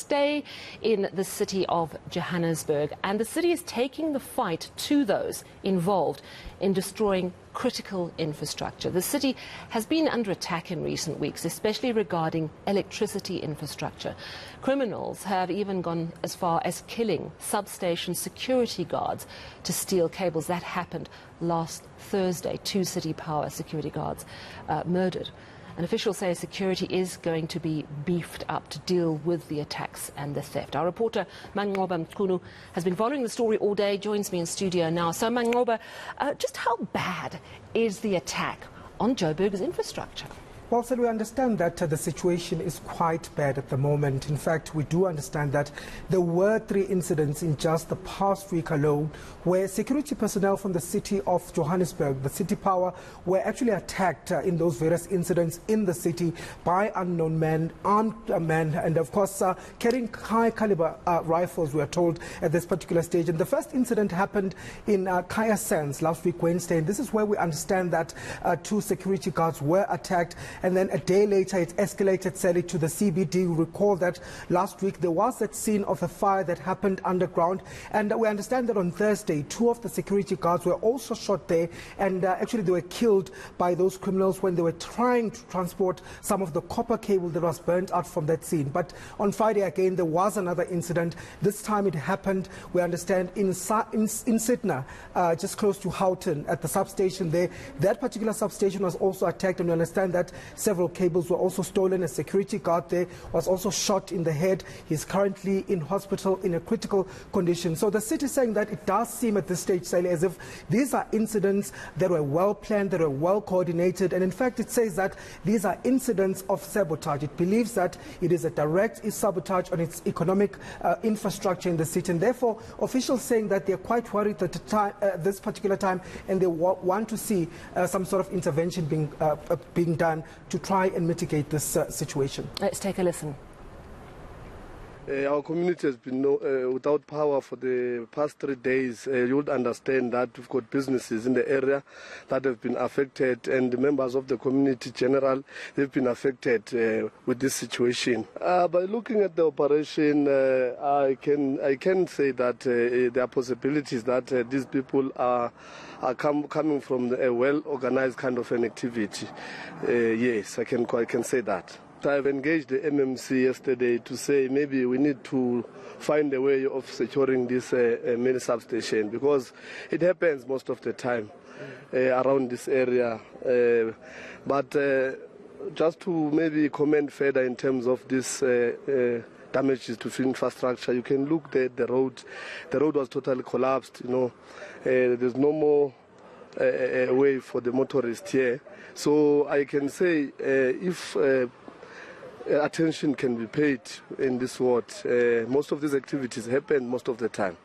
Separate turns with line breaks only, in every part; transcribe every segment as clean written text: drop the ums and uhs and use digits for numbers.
stay in the city of Johannesburg, and the city is taking the fight to those involved in destroying critical infrastructure. The city has been under attack in recent weeks, especially regarding electricity infrastructure. Criminals have even gone as far as killing substation security guards to steal cables. That happened last Thursday. 2 city power security guards murdered. And officials say security is going to be beefed up to deal with the attacks and the theft. Our reporter Manqoba Mchunu has been following the story all day, joins me in studio now. So Manqoba, just how bad is the attack on Joburg's infrastructure?
Well, so we understand that the situation is quite bad at the moment. In fact, we do understand that there were 3 incidents in just the past week alone where security personnel from the city of Johannesburg, the city power, were actually attacked in those various incidents in the city by unknown men, armed men, and of course carrying high caliber rifles, we are told at this particular stage. And the first incident happened in Kaya Sands last week Wednesday, and this is where we understand that 2 security guards were attacked. And then a day later, it escalated, Sally, to the CBD. You recall that last week there was that scene of a fire that happened underground. And we understand that on Thursday, 2 of the security guards were also shot there. And actually they were killed by those criminals when they were trying to transport some of the copper cable that was burnt out from that scene. But on Friday again, there was another incident. This time it happened, we understand, in Sydney, just close to Houghton at the substation there. That particular substation was also attacked, and we understand that several cables were also stolen. A security guard there was also shot in the head. He's currently in hospital in a critical condition. So the city is saying that it does seem at this stage, Sally, as if these are incidents that were well planned, that were well coordinated, and in fact it says that these are incidents of sabotage. It believes that it is a direct sabotage on its economic infrastructure in the city, and therefore officials saying that they're quite worried at this particular time, and they want to see some sort of intervention being done to try and mitigate this situation.
Let's take a listen.
Our community has been without power for the past 3 days. You would understand that we've got businesses in the area that have been affected, and the members of the community general, they've been affected with this situation. By looking at the operation, I can say that there are possibilities that these people are coming from a well-organized kind of an activity. Yes, I can say that. I've engaged the MMC yesterday to say maybe we need to find a way of securing this mini substation, because it happens most of the time around this area. But just to maybe comment further in terms of this damages to infrastructure, you can look at the road. The road was totally collapsed. There's no more a way for the motorist here. So I can say if attention can be paid in this ward, most of these activities happen most of the time.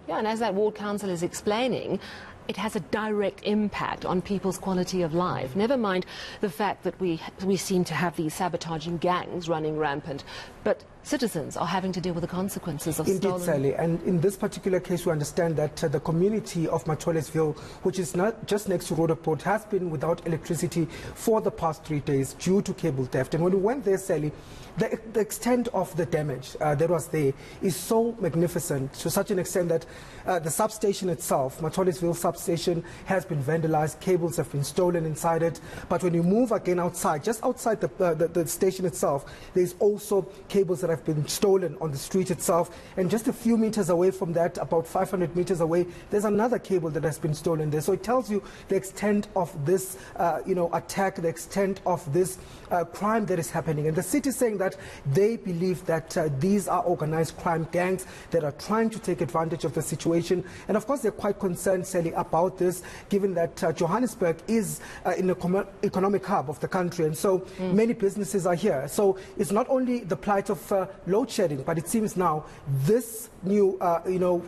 Yeah, and as that ward council is explaining, it has a direct impact on people's quality of life. Never mind the fact that we seem to have these sabotaging gangs running rampant, but citizens are having to deal with the consequences of stolen...
Indeed, Sally, and in this particular case we understand that the community of Matholisville, which is not just next to Roodepoort, has been without electricity for the past 3 days due to cable theft. And when we went there, Sally, the extent of the damage that was there is so magnificent, to such an extent that the substation itself, Matholisville substation, has been vandalized. Cables have been stolen inside it. But when you move again outside, just outside the station itself, there's also cables that have been stolen on the street itself. And just a few meters away from that, about 500 meters away, there's another cable that has been stolen there. So it tells you the extent of this attack, the extent of this crime that is happening. And the city is saying that they believe that these are organized crime gangs that are trying to take advantage of the situation. And of course they're quite concerned, Sally, about this, given that Johannesburg is in an economic hub of the country, and so many businesses are here. So it's not only the plight of load shedding, but it seems now this new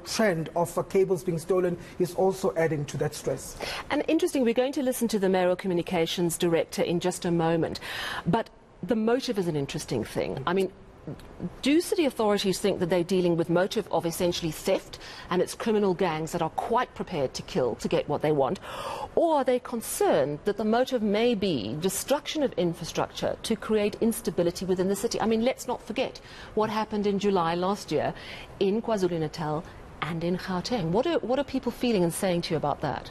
trend of cables being stolen is also adding to that stress.
And interesting, we're going to listen to the Mayoral Communications Director in just a moment, but the motive is an interesting thing. I mean, do city authorities think that they're dealing with motive of essentially theft and it's criminal gangs that are quite prepared to kill to get what they want? Or are they concerned that the motive may be destruction of infrastructure to create instability within the city? I mean, let's not forget what happened in July last year in KwaZulu-Natal and in Gauteng. What are people feeling and saying to you about that?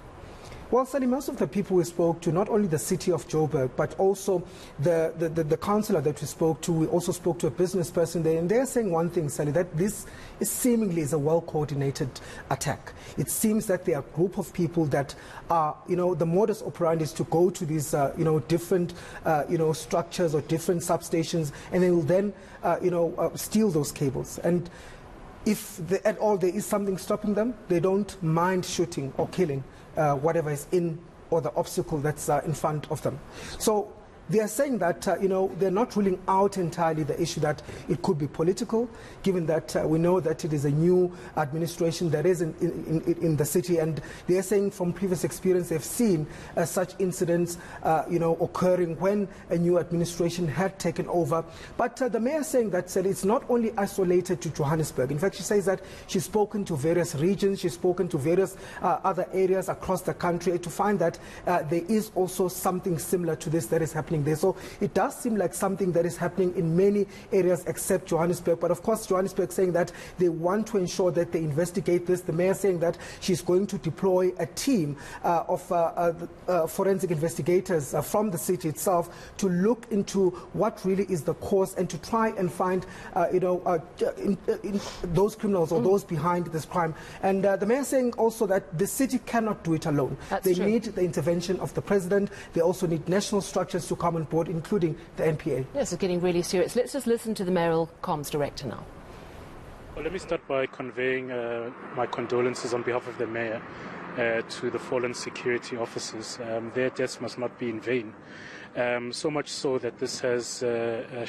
Well, Sally, most of the people we spoke to, not only the City of Joburg, but also the councillor that we spoke to, we also spoke to a business person there, and they're saying one thing, Sally, that this is seemingly is a well-coordinated attack. It seems that there are a group of people that are, the modus operandi is to go to these, different, structures or different substations, and they will then, steal those cables. And if at all there is something stopping them, they don't mind shooting or killing whatever is in or the obstacle that's in front of them. So they are saying that, they're not ruling out entirely the issue that it could be political, given that we know that it is a new administration that is in the city, and they are saying from previous experience they've seen such incidents, occurring when a new administration had taken over. But the mayor is saying that it's not only isolated to Johannesburg. In fact, she says that she's spoken to various regions, she's spoken to various other areas across the country to find that there is also something similar to this that is happening there. So it does seem like something that is happening in many areas except Johannesburg. But of course, Johannesburg saying that they want to ensure that they investigate this. The mayor saying that she's going to deploy a team of forensic investigators from the city itself to look into what really is the cause and to try and find those criminals or those behind this crime. And the mayor saying also that the city cannot do it alone. They need the intervention of the president. They also need national structures to come on board, including the NPA.
Yes, it's getting really serious. Let's just listen to the mayoral comms director now.
Well, let me start by conveying my condolences on behalf of the mayor to the fallen security officers. Their deaths must not be in vain. So much so that this has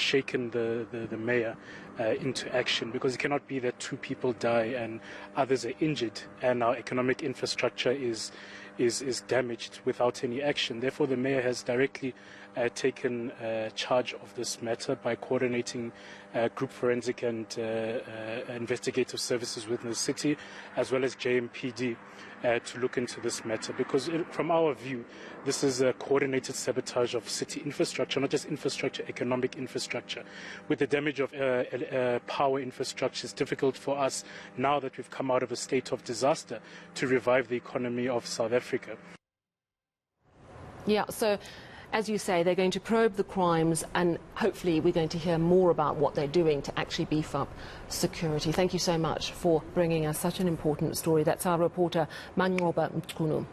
shaken the mayor into action, because it cannot be that 2 people die and others are injured and our economic infrastructure is damaged without any action. Therefore, the mayor has directly taken charge of this matter by coordinating group forensic and investigative services within the city, as well as JMPD, to look into this matter. Because from our view, this is a coordinated sabotage of city infrastructure, not just infrastructure, economic infrastructure. With the damage of power infrastructure, it's difficult for us, now that we've come out of a state of disaster, to revive the economy of South Africa.
Yeah, so as you say, they're going to probe the crimes, and hopefully we're going to hear more about what they're doing to actually beef up security. Thank you so much for bringing us such an important story. That's our reporter, Manqoba Mchunu.